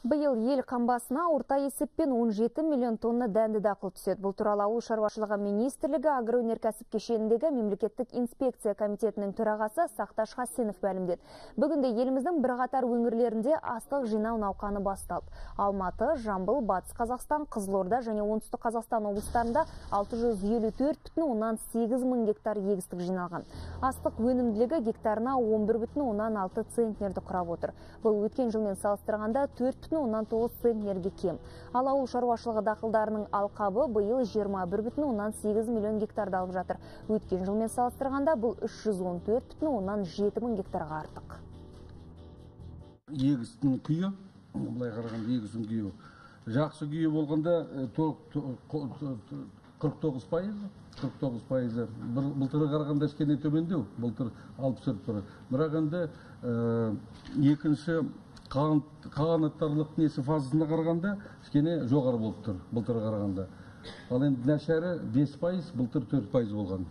Быйыл ел қамбасына орта есеппен 17 миллион тонна дәнді дақыл түседі. Бұл туралы Ауыл шаруашылығы министрлігі агроөнеркәсіп кешеніндегі мемлекеттік инспекция комитетінің төрағасы Сақташ Хасенов мәлімдеді. Бүгінде еліміздің бірқатар өңірлерінде астық жинау науқаны басталды. Алматы, Жамбыл, Батыс Қазақстан, Қызылорда және Оңтүстік Қазақстан облыстарында 654,8 мың гектар егістік жиналған. Астық өнімділігі гектарына 11,6 центнерді құрап отыр. Бұл өткен жылмен салыстырғанда 4,9 центнерге кем. Ал ауыл шаруашылығы дақылдарының алқабы биыл 21,8 миллион гектарды алып жатыр. Өткен жылмен салыстырғанда бұл 314,7 мың гектарға артық. Егістің күйі, былай қарағанда егістің күйі жақсы күйі болғанда 49%, былтырға қарағанда кішкене төмендеу, былтыр 64%. Бірақ енді екінші қағанаттарлық несі фазасына қарағанда кішкене жоғары болып тұр, былтырға қарағанда. Ал енді нашары 5%, былтыр 4% болған.